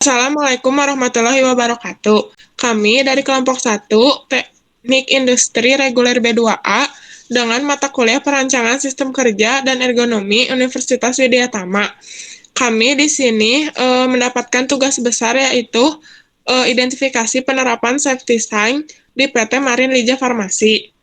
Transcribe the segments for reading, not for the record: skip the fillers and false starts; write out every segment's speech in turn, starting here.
Assalamualaikum warahmatullahi wabarakatuh. Kami dari kelompok 1 Teknik Industri Reguler B2A dengan mata kuliah Perancangan Sistem Kerja dan Ergonomi Universitas Widya Tama. Kami di sini mendapatkan tugas besar yaitu identifikasi penerapan safety sign di PT Marin Lija Farmasi.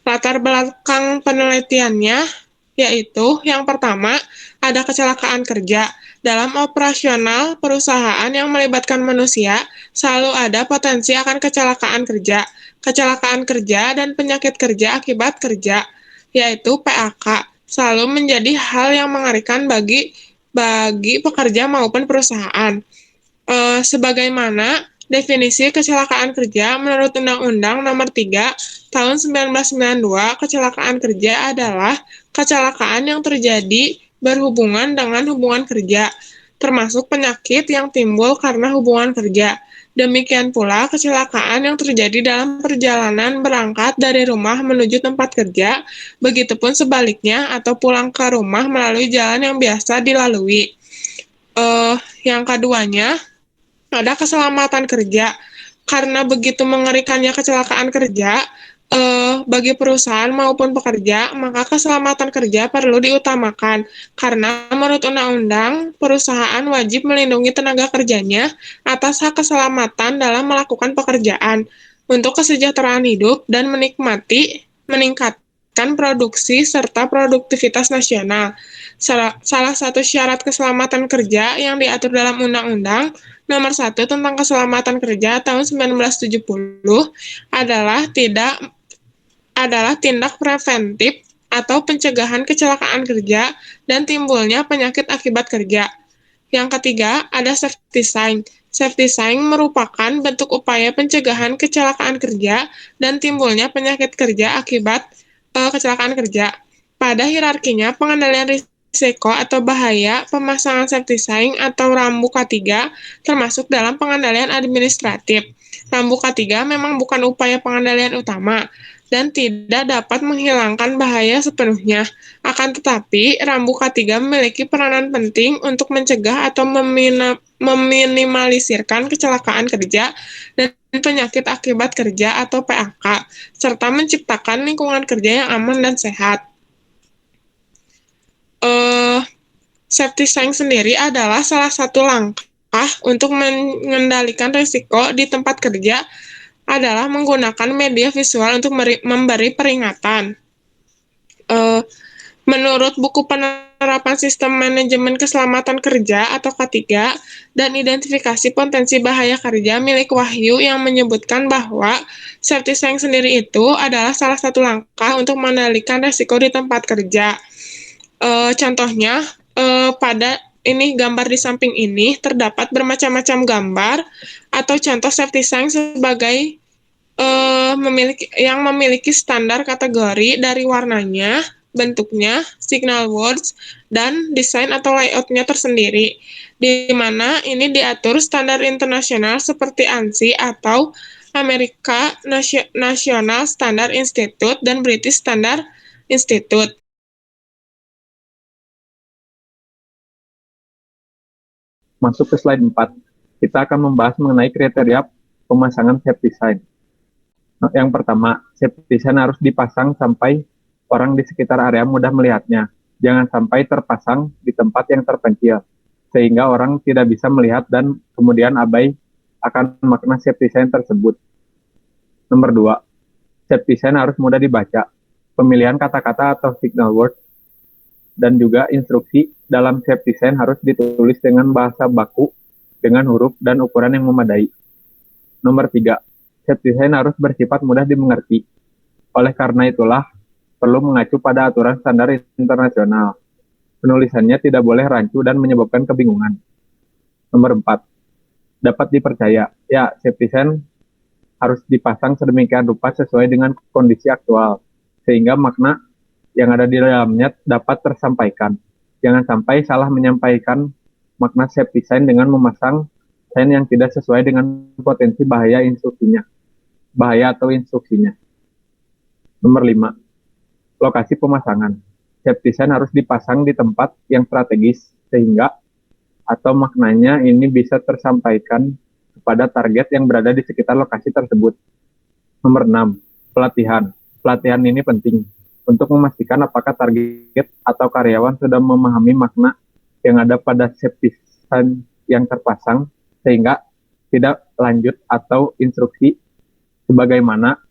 Latar belakang penelitiannya yaitu yang pertama, ada kecelakaan kerja. Dalam operasional perusahaan yang melibatkan manusia, selalu ada potensi akan kecelakaan kerja. Kecelakaan kerja dan penyakit kerja akibat kerja, yaitu PAK, selalu menjadi hal yang mengerikan bagi pekerja maupun perusahaan. Sebagaimana definisi kecelakaan kerja menurut Undang-Undang Nomor 3 Tahun 1992, kecelakaan kerja adalah kecelakaan yang terjadi berhubungan dengan hubungan kerja, termasuk penyakit yang timbul karena hubungan kerja. Demikian pula kecelakaan yang terjadi dalam perjalanan berangkat dari rumah menuju tempat kerja, begitupun sebaliknya atau pulang ke rumah melalui jalan yang biasa dilalui. Yang keduanya, ada keselamatan kerja. Karena begitu mengerikannya kecelakaan kerja, bagi perusahaan maupun pekerja, maka keselamatan kerja perlu diutamakan. Karena menurut undang-undang, perusahaan wajib melindungi tenaga kerjanya atas hak keselamatan dalam melakukan pekerjaan, untuk kesejahteraan hidup dan meningkatkan produksi serta produktivitas nasional. Salah satu syarat keselamatan kerja yang diatur dalam Undang-Undang Nomor 1 tentang Keselamatan Kerja tahun 1970 adalah tindak preventif atau pencegahan kecelakaan kerja dan timbulnya penyakit akibat kerja. Yang ketiga, ada safety sign. Safety sign merupakan bentuk upaya pencegahan kecelakaan kerja dan timbulnya penyakit kerja akibat kecelakaan kerja. Pada hierarkinya, pengendalian risiko atau bahaya, pemasangan safety sign atau rambu K3 termasuk dalam pengendalian administratif. Rambu K3 memang bukan upaya pengendalian utama dan tidak dapat menghilangkan bahaya sepenuhnya. Akan tetapi, rambu K3 memiliki peranan penting untuk mencegah atau meminimalisirkan kecelakaan kerja dan penyakit akibat kerja atau PAK, serta menciptakan lingkungan kerja yang aman dan sehat. Safety sign sendiri adalah salah satu langkah untuk mengendalikan risiko di tempat kerja adalah menggunakan media visual untuk memberi peringatan. Menurut buku penerapan sistem manajemen keselamatan kerja atau K3 dan identifikasi potensi bahaya kerja milik Wahyu yang menyebutkan bahwa safety sign sendiri itu adalah salah satu langkah untuk mengendalikan risiko di tempat kerja. Contohnya, pada ini gambar di samping ini terdapat bermacam-macam gambar atau contoh safety sign sebagai memiliki standar kategori dari warnanya, bentuknya, signal words, dan desain atau layout-nya tersendiri, di mana ini diatur standar internasional seperti ANSI atau Amerika National Standard Institute dan British Standard Institute. Masuk ke slide 4, kita akan membahas mengenai kriteria pemasangan safety sign. Yang pertama, safety sign harus dipasang sampai orang di sekitar area mudah melihatnya. Jangan sampai terpasang di tempat yang terpencil, sehingga orang tidak bisa melihat dan kemudian abai akan makna safety sign tersebut. Nomor 2, safety sign harus mudah dibaca. Pemilihan kata-kata atau signal word dan juga instruksi dalam safety sign harus ditulis dengan bahasa baku, dengan huruf dan ukuran yang memadai. Nomor 3, safety sign harus bersifat mudah dimengerti. Oleh karena itulah, perlu mengacu pada aturan standar internasional. Penulisannya tidak boleh rancu dan menyebabkan kebingungan. Nomor 4, dapat dipercaya. Ya, safety sign harus dipasang sedemikian rupa sesuai dengan kondisi aktual, sehingga makna yang ada di dalamnya dapat tersampaikan. Jangan sampai salah menyampaikan makna safety sign dengan memasang sign yang tidak sesuai dengan potensi bahaya atau instruksinya. Nomor 5, lokasi pemasangan. Safety sign harus dipasang di tempat yang strategis sehingga atau maknanya ini bisa tersampaikan kepada target yang berada di sekitar lokasi tersebut. Nomor 6, pelatihan. Pelatihan ini penting untuk memastikan apakah target atau karyawan sudah memahami makna yang ada pada safety sign yang terpasang, sehingga tidak lanjut atau instruksi sebagaimana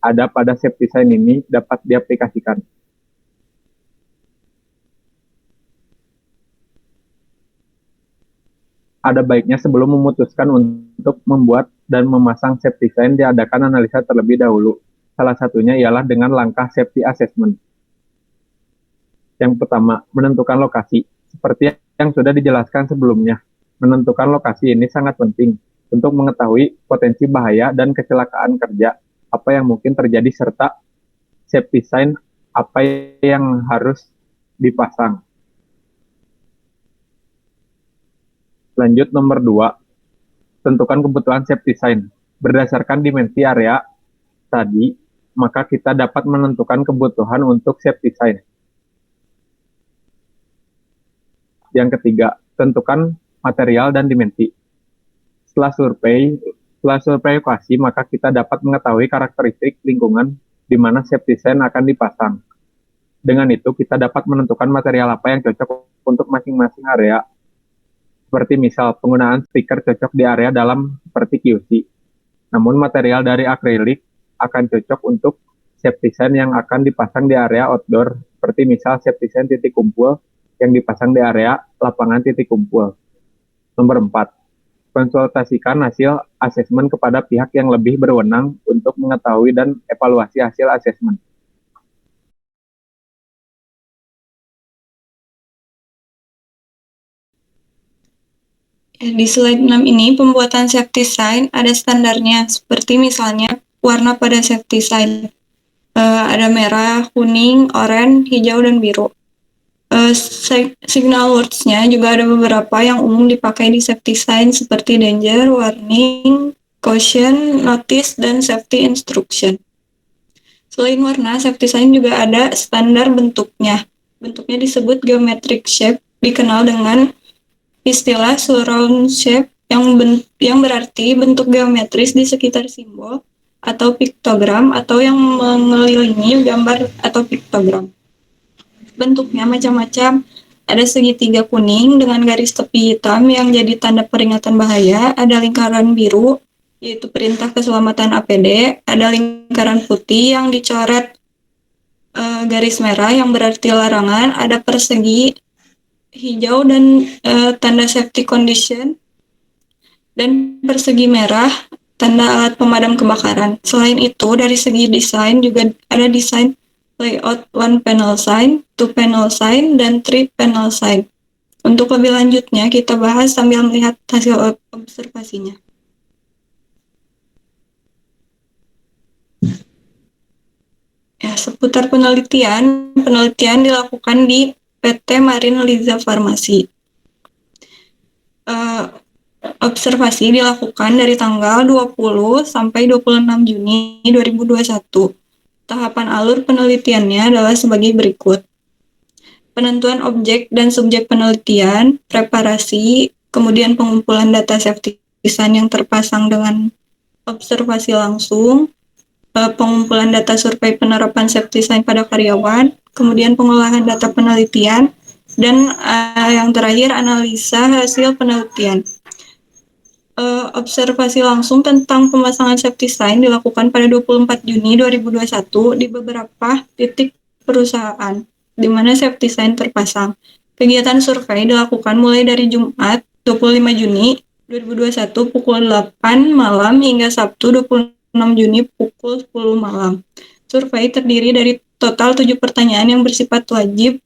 ada pada safety sign ini dapat diaplikasikan. Ada baiknya sebelum memutuskan untuk membuat dan memasang safety sign diadakan analisa terlebih dahulu. Salah satunya ialah dengan langkah safety assessment. Yang pertama, menentukan lokasi. Seperti yang sudah dijelaskan sebelumnya, menentukan lokasi ini sangat penting untuk mengetahui potensi bahaya dan kecelakaan kerja, apa yang mungkin terjadi, serta safety sign apa yang harus dipasang. Lanjut nomor 2, tentukan kebutuhan safety sign. Berdasarkan dimensi area tadi, maka kita dapat menentukan kebutuhan untuk safety sign. Yang ketiga, tentukan material dan dimensi. Setelah survei lokasi, maka kita dapat mengetahui karakteristik lingkungan di mana safety sign akan dipasang. Dengan itu, kita dapat menentukan material apa yang cocok untuk masing-masing area. Seperti misal, penggunaan stiker cocok di area dalam seperti QC. Namun material dari akrilik akan cocok untuk safety sign yang akan dipasang di area outdoor, seperti misal safety sign titik kumpul yang dipasang di area lapangan titik kumpul. Nomor 4, konsultasikan hasil asesmen kepada pihak yang lebih berwenang untuk mengetahui dan evaluasi hasil asesmen. Di slide 6 ini, pembuatan safety sign ada standarnya, seperti misalnya warna pada safety sign. Ada merah, kuning, oranye, hijau, dan biru. Signal words-nya juga ada beberapa yang umum dipakai di safety sign, seperti danger, warning, caution, notice, dan safety instruction. Selain warna, safety sign juga ada standar bentuknya. Bentuknya disebut geometric shape, dikenal dengan istilah surround shape yang berarti bentuk geometris di sekitar simbol atau piktogram atau yang mengelilingi gambar atau piktogram. Bentuknya macam-macam. Ada segitiga kuning dengan garis tepi hitam yang jadi tanda peringatan bahaya, ada lingkaran biru yaitu perintah keselamatan APD, ada lingkaran putih yang dicoret garis merah yang berarti larangan, ada persegi hijau dan tanda safety condition, dan persegi merah tanda alat pemadam kebakaran. Selain itu, dari segi desain juga ada desain layout 1 panel sign, 2 panel sign, dan 3 panel sign. Untuk lebih lanjutnya, kita bahas sambil melihat hasil observasinya. Ya, seputar penelitian dilakukan di PT Marine Liza Farmasi. Observasi dilakukan dari tanggal 20 sampai 26 Juni 2021. Tahapan alur penelitiannya adalah sebagai berikut. Penentuan objek dan subjek penelitian, preparasi, kemudian pengumpulan data safety sign yang terpasang dengan observasi langsung, pengumpulan data survei penerapan safety sign pada karyawan, kemudian pengolahan data penelitian, dan yang terakhir analisa hasil penelitian. Observasi langsung tentang pemasangan safety sign dilakukan pada 24 Juni 2021 di beberapa titik perusahaan di mana safety sign terpasang. Kegiatan survei dilakukan mulai dari Jumat 25 Juni 2021 pukul 8 malam hingga Sabtu 26 Juni pukul 10 malam. Survei terdiri dari total 7 pertanyaan yang bersifat wajib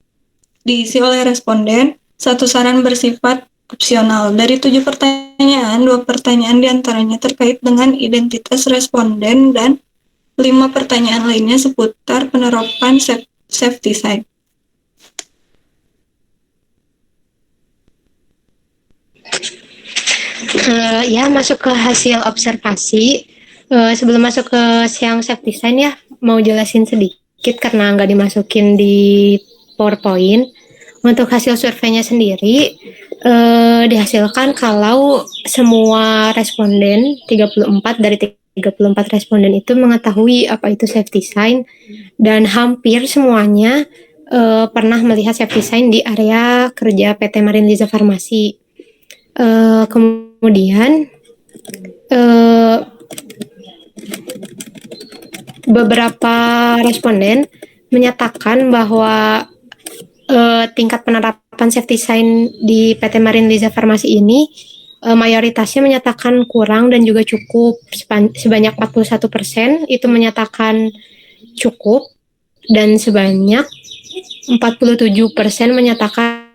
diisi oleh responden, 1 saran bersifat opsional. Dari 7 pertanyaan, 2 pertanyaan diantaranya terkait dengan identitas responden dan 5 pertanyaan lainnya seputar penerapan safety sign. Ya, masuk ke hasil observasi. Sebelum masuk ke yang safety sign ya, mau jelasin sedikit karena nggak dimasukin di PowerPoint. Untuk hasil surveinya sendiri, dihasilkan kalau semua responden 34 dari 34 responden itu mengetahui apa itu safety sign dan hampir semuanya pernah melihat safety sign di area kerja PT Marine Liza Farmasi. Kemudian beberapa responden menyatakan bahwa tingkat penerapan safety sign di PT Marine Liza Farmasi ini mayoritasnya menyatakan kurang dan juga cukup. Sebanyak 41% itu menyatakan cukup dan sebanyak 47% menyatakan.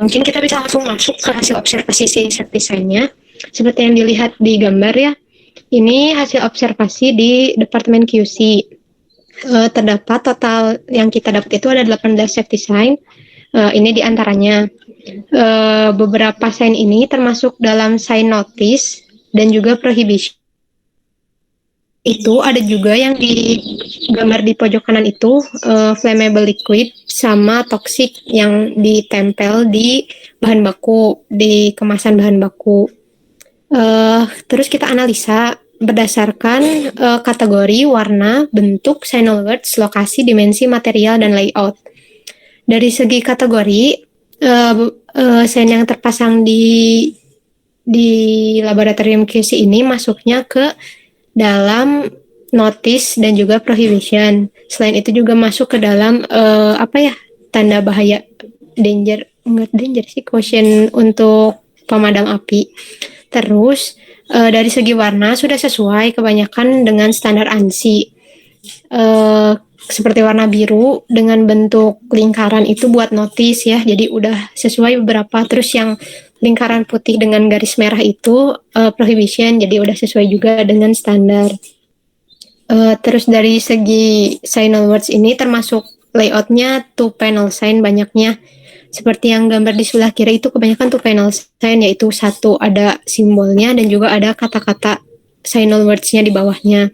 Mungkin kita bisa langsung masuk ke hasil observasi si safety sign-nya. Seperti yang dilihat di gambar ya, ini hasil observasi di Departemen QC. Terdapat total yang kita dapat itu ada 18 safety sign. Ini diantaranya beberapa sign ini termasuk dalam sign notice dan juga prohibition. Itu ada juga yang di gambar di pojok kanan itu flammable liquid sama toxic yang ditempel di bahan baku, di kemasan bahan baku. Terus kita analisa berdasarkan kategori, warna, bentuk, signal words, lokasi, dimensi, material, dan layout. Dari segi kategori, sign yang terpasang di laboratorium QC ini masuknya ke dalam notice dan juga prohibition. Selain itu juga masuk ke dalam tanda bahaya, danger, enggak danger sih, caution untuk pemadam api. Terus dari segi warna sudah sesuai kebanyakan dengan standar ANSI. Seperti warna biru dengan bentuk lingkaran itu buat notice ya, jadi udah sesuai beberapa. Terus yang lingkaran putih dengan garis merah itu prohibition, jadi udah sesuai juga dengan standar. Terus dari segi signal words ini termasuk layoutnya two panel sign banyaknya. Seperti yang gambar di sebelah kiri itu kebanyakan two panel sign, yaitu satu ada simbolnya dan juga ada kata-kata signal words-nya di bawahnya.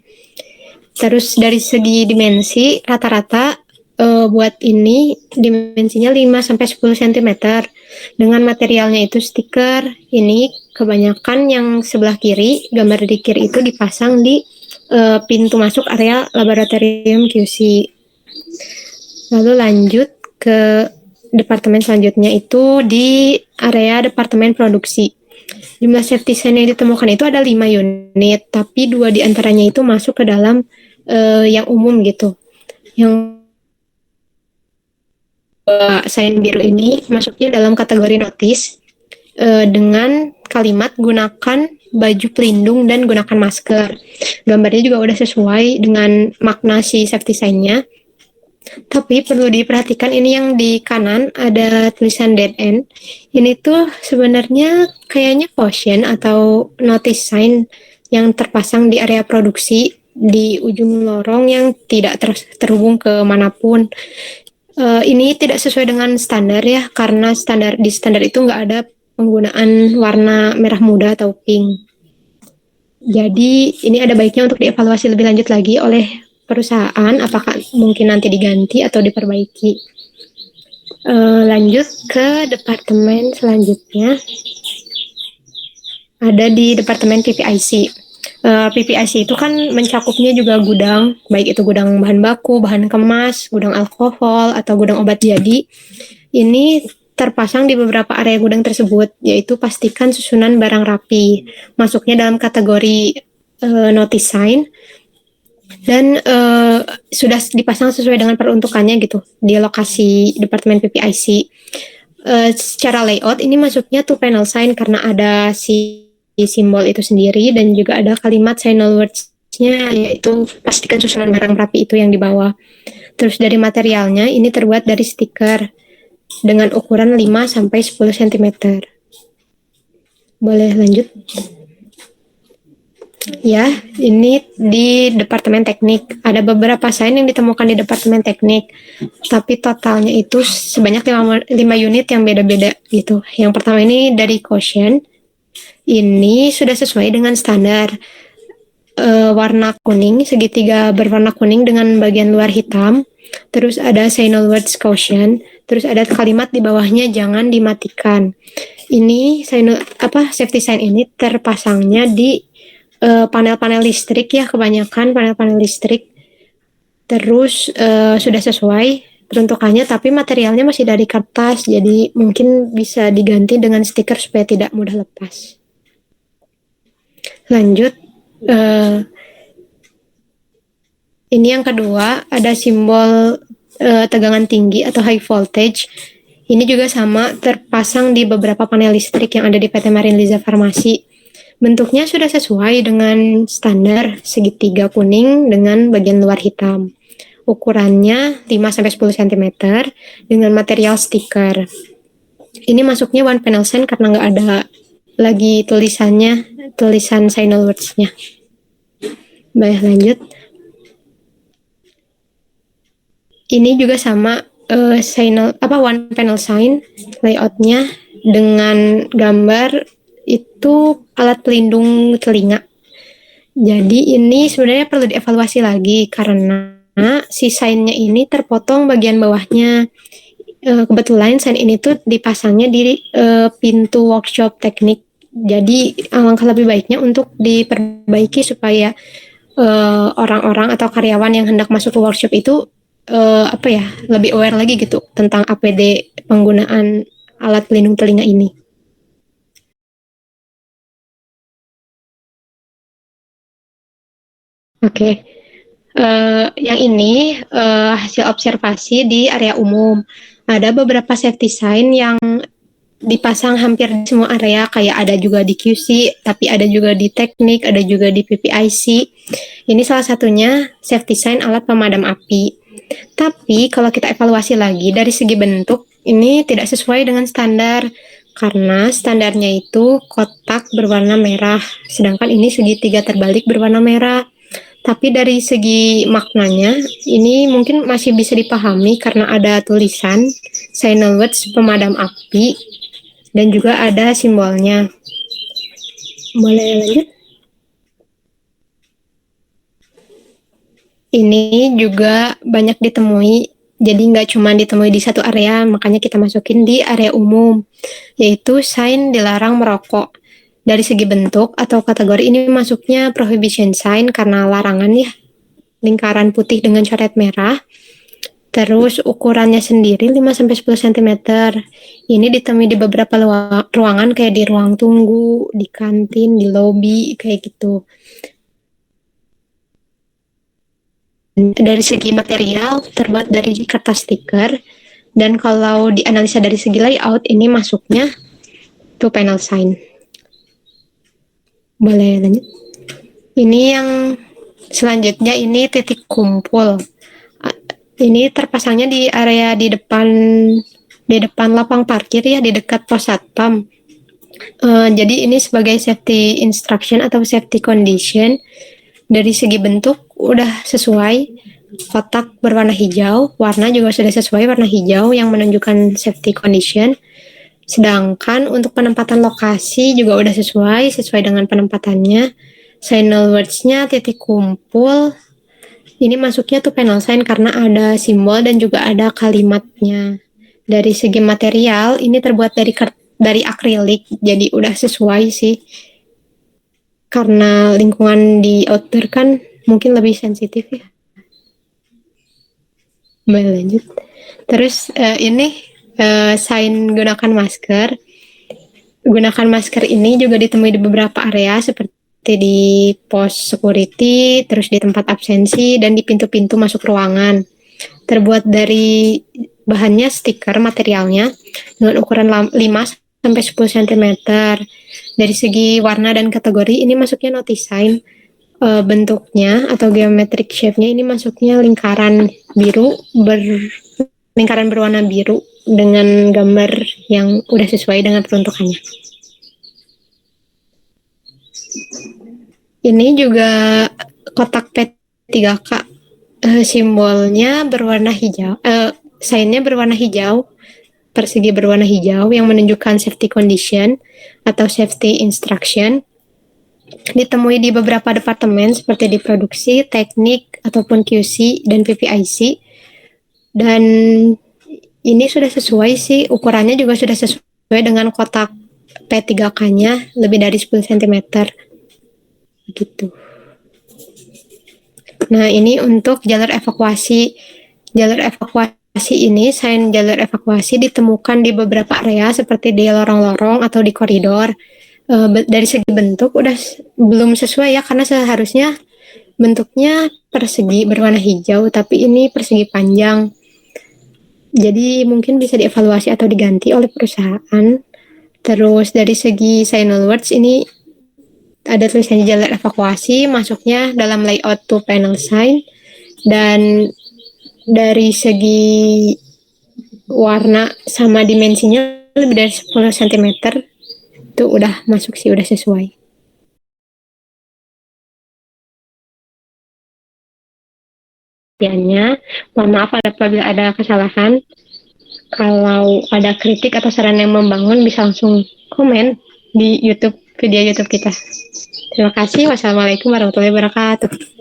Terus dari segi dimensi rata-rata buat ini dimensinya 5-10 cm. Dengan materialnya itu stiker. Ini kebanyakan yang sebelah kiri, gambar di kiri itu dipasang di pintu masuk area laboratorium QC. Lalu lanjut ke departemen selanjutnya itu di area departemen produksi. Jumlah safety sign yang ditemukan itu ada 5 unit, tapi 2 diantaranya itu masuk ke dalam yang umum gitu. Yang sign biru ini masuknya dalam kategori notice dengan kalimat gunakan baju pelindung dan gunakan masker. Gambarnya juga udah sesuai dengan makna si safety sign-nya. Tapi perlu diperhatikan ini yang di kanan ada tulisan dead end. Ini tuh sebenarnya kayaknya caution atau notice sign yang terpasang di area produksi di ujung lorong yang tidak terhubung ke manapun. Ini tidak sesuai dengan standar ya, karena di standar itu nggak ada penggunaan warna merah muda atau pink. Jadi ini ada baiknya untuk dievaluasi lebih lanjut lagi oleh perusahaan, apakah mungkin nanti diganti atau diperbaiki. Lanjut ke departemen selanjutnya, ada di departemen PPIC. PPIC itu kan mencakupnya juga gudang, baik itu gudang bahan baku, bahan kemas, gudang alkohol, atau gudang obat jadi. Ini terpasang di beberapa area gudang tersebut, yaitu pastikan susunan barang rapi, masuknya dalam kategori notice sign, dan sudah dipasang sesuai dengan peruntukannya gitu di lokasi departemen PPIC. Secara layout ini masuknya two panel sign karena ada si simbol itu sendiri dan juga ada kalimat signal words-nya, yaitu pastikan susunan barang rapi itu yang di bawah. Terus dari materialnya ini terbuat dari stiker dengan ukuran 5-10 cm. Boleh lanjut? Ya, ini di departemen teknik. Ada beberapa sign yang ditemukan di departemen teknik, tapi totalnya itu sebanyak 5 unit yang beda-beda gitu. Yang pertama ini dari caution. Ini sudah sesuai dengan standar. Warna kuning, segitiga berwarna kuning dengan bagian luar hitam. terus ada signal words caution, terus ada kalimat di bawahnya jangan dimatikan. Ini safety sign ini terpasangnya di panel-panel listrik ya, kebanyakan panel-panel listrik. Terus sudah sesuai peruntukannya, tapi materialnya masih dari kertas, jadi mungkin bisa diganti dengan stiker supaya tidak mudah lepas. Lanjut, ini yang kedua, ada simbol tegangan tinggi atau high voltage. Ini juga sama, terpasang di beberapa panel listrik yang ada di PT Marinliza Farmasi. Bentuknya sudah sesuai dengan standar, segitiga kuning dengan bagian luar hitam. Ukurannya 5-10 cm dengan material stiker. Ini masuknya one panel sign karena nggak ada lagi tulisan signal words-nya. Baik, lanjut. Ini juga sama one panel sign layoutnya dengan gambar itu alat pelindung telinga. Jadi ini sebenarnya perlu dievaluasi lagi karena si sign-nya ini terpotong bagian bawahnya. Kebetulan sign ini tuh dipasangnya di pintu workshop teknik. Jadi alangkah lebih baiknya untuk diperbaiki supaya orang-orang atau karyawan yang hendak masuk ke workshop itu lebih aware lagi gitu tentang APD penggunaan alat pelindung telinga ini. Oke. Yang ini hasil observasi di area umum. Ada beberapa safety sign yang dipasang hampir di semua area, kayak ada juga di QC, tapi ada juga di teknik, ada juga di PPIC. Ini salah satunya safety sign alat pemadam api. Tapi kalau kita evaluasi lagi dari segi bentuk, ini tidak sesuai dengan standar karena standarnya itu kotak berwarna merah, sedangkan ini segitiga terbalik berwarna merah. Tapi dari segi maknanya, ini mungkin masih bisa dipahami karena ada tulisan signal words pemadam api dan juga ada simbolnya. Boleh lanjut? Ini juga banyak ditemui, jadi nggak cuma ditemui di satu area, makanya kita masukin di area umum, yaitu sign dilarang merokok. Dari segi bentuk atau kategori ini masuknya prohibition sign karena larangan ya, lingkaran putih dengan coret merah. Terus ukurannya sendiri 5-10 cm. Ini ditemui di beberapa ruangan kayak di ruang tunggu, di kantin, di lobi, kayak gitu. Dari segi material terbuat dari kertas stiker, dan kalau dianalisa dari segi layout ini masuknya two panel sign. Boleh lanjut. Ini yang selanjutnya, ini titik kumpul. Ini terpasangnya di area di depan lapang parkir ya, di dekat pos satpam. Jadi ini sebagai safety instruction atau safety condition. Dari segi bentuk udah sesuai, kotak berwarna hijau, warna juga sudah sesuai warna hijau yang menunjukkan safety condition. Sedangkan untuk penempatan lokasi juga udah sesuai dengan penempatannya. Signal words-nya titik kumpul. Ini masuknya tuh panel sign karena ada simbol dan juga ada kalimatnya. Dari segi material, ini terbuat dari akrilik, jadi udah sesuai sih. Karena lingkungan di outdoor kan mungkin lebih sensitif ya. Boleh lanjut. Terus ini sign gunakan masker. Gunakan masker ini juga ditemui di beberapa area seperti di pos security, terus di tempat absensi, dan di pintu-pintu masuk ruangan. Terbuat dari bahannya stiker materialnya dengan ukuran 5-10 cm. Dari segi warna dan kategori ini masuknya notice sign. Bentuknya atau geometric shape-nya ini masuknya lingkaran berwarna biru dengan gambar yang udah sesuai dengan peruntukannya. Ini juga kotak P3K, simbolnya berwarna hijau, sign-nya berwarna hijau, persegi berwarna hijau yang menunjukkan safety condition atau safety instruction. Ditemui di beberapa departemen seperti di produksi, teknik, ataupun QC dan PPIC. Dan ini sudah sesuai sih, ukurannya juga sudah sesuai dengan kotak P3K-nya, lebih dari 10 cm. Gitu. Nah, ini untuk jalur evakuasi. Jalur evakuasi ini, sign jalur evakuasi ditemukan di beberapa area seperti di lorong-lorong atau di koridor. Dari segi bentuk udah belum sesuai ya, karena seharusnya bentuknya persegi berwarna hijau, tapi ini persegi panjang. Jadi mungkin bisa dievaluasi atau diganti oleh perusahaan. Terus dari segi signal words ini ada tulisannya jalur evakuasi, masuknya dalam layout to panel sign. Dan dari segi warna sama dimensinya lebih dari 10 cm itu udah masuk sih, udah sesuai. Mohon maaf apabila ada kesalahan. Kalau ada kritik atau saran yang membangun bisa langsung komen di video YouTube kita. Terima kasih. Wassalamualaikum warahmatullahi wabarakatuh.